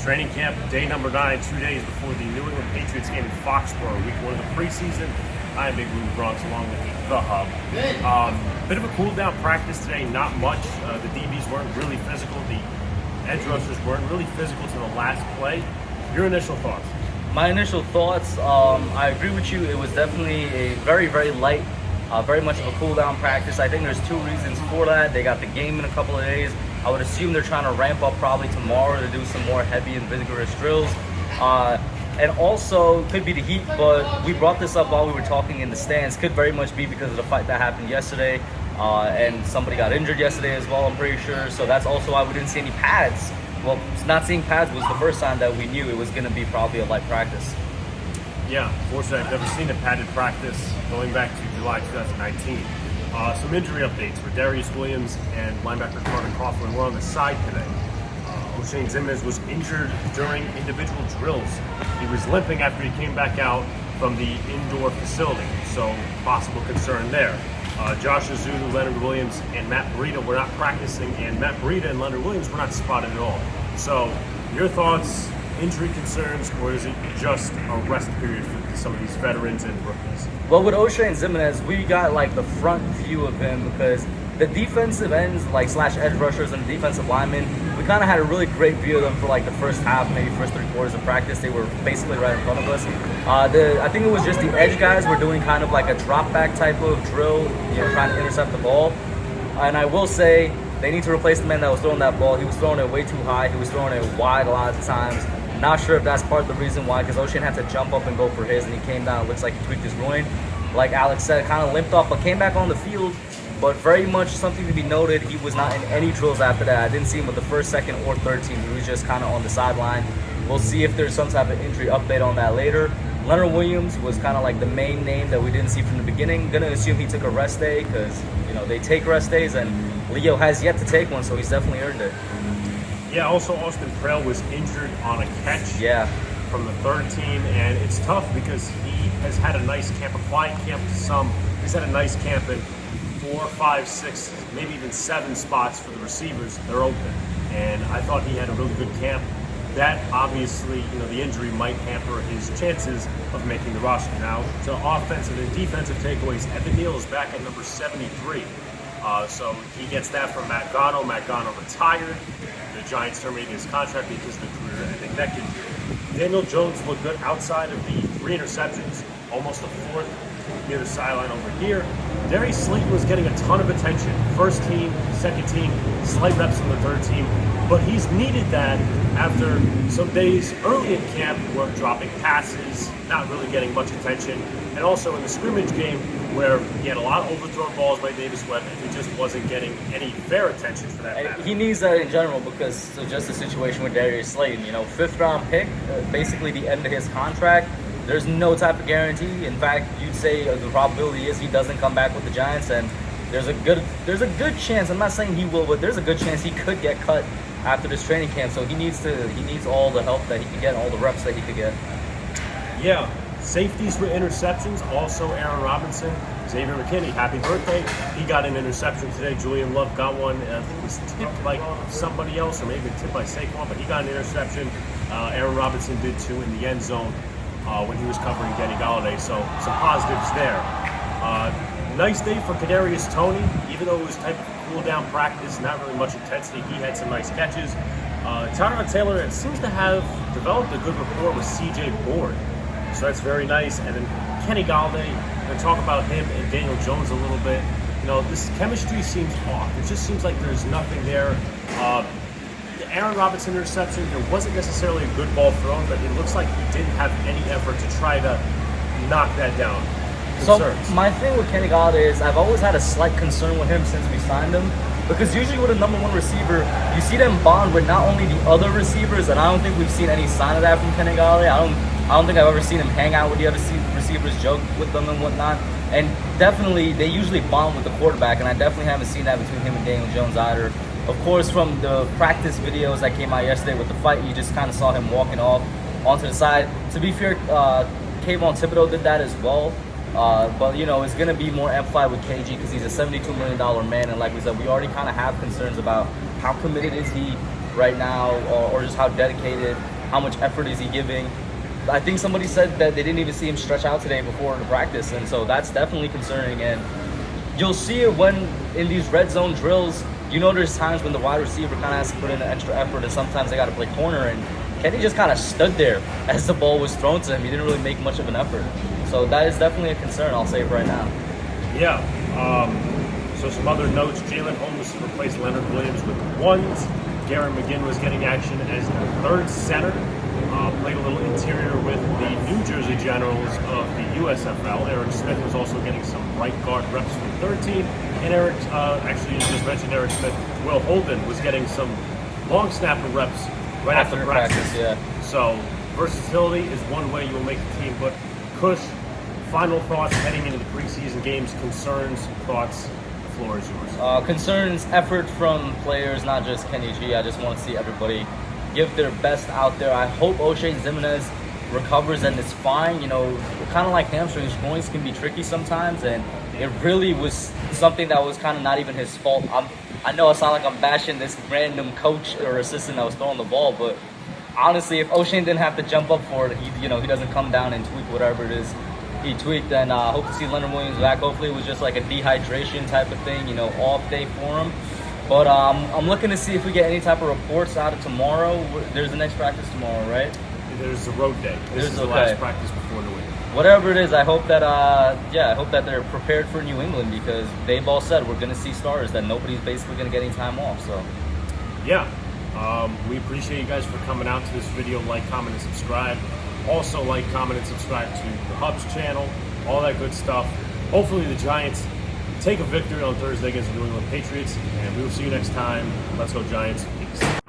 Training camp, day number 9, 2 days before the New England Patriots game in Foxborough, week 1 of the preseason. I am Big Blue Bronx along with the Hub. Bit of a cool down practice today, not much. The DBs weren't really physical. The edge rushers weren't really physical to the last play. Your initial thoughts? My initial thoughts, I agree with you. It was definitely a very, very light, very much of a cool down practice. I think there's 2 reasons for that. They got the game in a couple of days. I would assume they're trying to ramp up probably tomorrow to do some more heavy and vigorous drills. And also, could be the heat, but we brought this up while we were talking in the stands. Could very much be because of the fight that happened yesterday. And somebody got injured yesterday as well, I'm pretty sure. So that's also why we didn't see any pads. Well, not seeing pads was the first sign that we knew it was going to be probably a light practice. Yeah, fortunately, I've never seen a padded practice going back to July 2019. Some injury updates for Darius Williams and linebacker Carter Coughlin were on the side today. O'Shane Ximines was injured during individual drills. He was limping after he came back out from the indoor facility, so possible concern there. Josh Azulu, Leonard Williams, and Matt Breida were not practicing, and Matt Breida and Leonard Williams were not spotted at all. So, your thoughts, injury concerns, or is it just a rest period for some of these veterans and rookies? Well, with O'Shane Ximines, we got like the front view of him because the defensive ends, like slash edge rushers and the defensive linemen, we kind of had a really great view of them for like the first half, maybe first 3 quarters of practice. They were basically right in front of us. I think it was just the edge guys were doing kind of like a drop back type of drill, trying to intercept the ball. And I will say they need to replace the man that was throwing that ball. He was throwing it way too high. He was throwing it wide a lot of times. Not sure if that's part of the reason why, because O'Shane had to jump up and go for his, and he came down. It looks like he tweaked his groin. Like Alex said, kind of limped off, but came back on the field. But very much something to be noted, he was not in any drills after that. I didn't see him with the first, second, or third team. He was just kind of on the sideline. We'll see if there's some type of injury update on that later. Leonard Williams was kind of like the main name that we didn't see from the beginning. Gonna assume he took a rest day because, they take rest days, and Leo has yet to take one, so he's definitely earned it. Yeah, also Austin Prell was injured on a catch from the third team, and it's tough because he has had a nice camp, a quiet camp to some. He's had a nice camp in 4, 5, 6, maybe even 7 spots for the receivers. They're open, and I thought he had a really good camp. That obviously, the injury might hamper his chances of making the roster. Now, to offensive and defensive takeaways, Evan Neal is back at number 73. So he gets that from Matt Gano. Matt Gano retired. The Giants terminated his contract because of the career-ending neck injury. Daniel Jones looked good outside of the 3 interceptions, almost a 4th near the sideline over here. Darius Slayton was getting a ton of attention. First team, second team, slight reps on the third team. But he's needed that after some days early in camp where dropping passes, not really getting much attention, and also in the scrimmage game where he had a lot of overthrown balls by Davis Webb and he just wasn't getting any fair attention for that matter. He needs that in general because just the situation with Darius Slayton, 5th round pick, basically the end of his contract. There's no type of guarantee. In fact, you'd say the probability is he doesn't come back with the Giants, and there's a good chance. I'm not saying he will, but there's a good chance he could get cut after this training camp. So he needs all the help that he can get, all the reps that he could get. Yeah, safeties for interceptions. Also, Aaron Robinson, Xavier McKinney, happy birthday. He got an interception today. Julian Love got one. I think it was tipped by somebody else, or maybe tipped by Saquon, but he got an interception. Aaron Robinson did too in the end zone when he was covering Kenny Galladay. So some positives there. Nice day for Kadarius Toney, even though it was type of cool-down practice, not really much intensity. He had some nice catches. Tyrod Taylor seems to have developed a good rapport with C.J. Board, so that's very nice. And then Kenny Galladay, we're going to talk about him and Daniel Jones a little bit. This chemistry seems off. It just seems like there's nothing there. The Aaron Robinson interception, there wasn't necessarily a good ball thrown, but it looks like he didn't have any effort to try to knock that down. Concerns. So my thing with Kenny Galladay is I've always had a slight concern with him since we signed him, because usually with a number 1 receiver, you see them bond with not only the other receivers, and I don't think we've seen any sign of that from Kenny Galladay. I don't think I've ever seen him hang out with the other receivers, joke with them and whatnot. And definitely, they usually bond with the quarterback, and I definitely haven't seen that between him and Daniel Jones either. Of course, from the practice videos that came out yesterday with the fight, you just kind of saw him walking off onto the side. To be fair, Kayvon Thibodeau did that as well. But, it's going to be more amplified with KG because he's a $72 million man. And like we said, we already kind of have concerns about how committed is he right now, or just how dedicated How much effort is he giving? I think somebody said that they didn't even see him stretch out today before the practice, and so that's definitely concerning. And you'll see it when in these red zone drills. You know, there's times when the wide receiver kind of has to put in an extra effort, and sometimes they got to play corner. And Kenny just kind of stood there as the ball was thrown to him. He didn't really make much of an effort. So that is definitely a concern, I'll say right now. Yeah. So some other notes. Jalen Holmes replaced Leonard Williams with ones. Garen McGinn was getting action as the third center. Played a little interior with the New Jersey Generals of the USFL. Eric Smith was also getting some right guard reps for the third team. And actually, you just mentioned Eric Smith. Will Holden was getting some long snapper reps right after practice. Yeah. So versatility is one way you will make the team. But Kush, final thoughts heading into the preseason games, concerns, thoughts. The floor is yours. Concerns, effort from players, not just Kenny G. I just want to see everybody give their best out there. I hope O'Shea Jimenez recovers and is fine. You know, kind of like hamstrings, groins can be tricky sometimes, and it really was something that was kind of not even his fault. I know I sound like I'm bashing this random coach or assistant that was throwing the ball, but honestly, if O'Shea didn't have to jump up for it, he doesn't come down and tweak whatever it is he tweaked, then I hope to see Leonard Williams back. Hopefully it was just like a dehydration type of thing, off day for him. But I'm looking to see if we get any type of reports out of tomorrow. There's the next practice tomorrow, right? There's the road day. This is the last practice before the week. Whatever it is, I hope that I hope that they're prepared for New England, because they've all said we're going to see stars, that nobody's basically going to get any time off. So yeah, we appreciate you guys for coming out to this video. Like, comment, and subscribe. Also like, comment, and subscribe to the Hubs channel. All that good stuff. Hopefully the Giants take a victory on Thursday against the New England Patriots, and we will see you next time. Let's go Giants. Peace.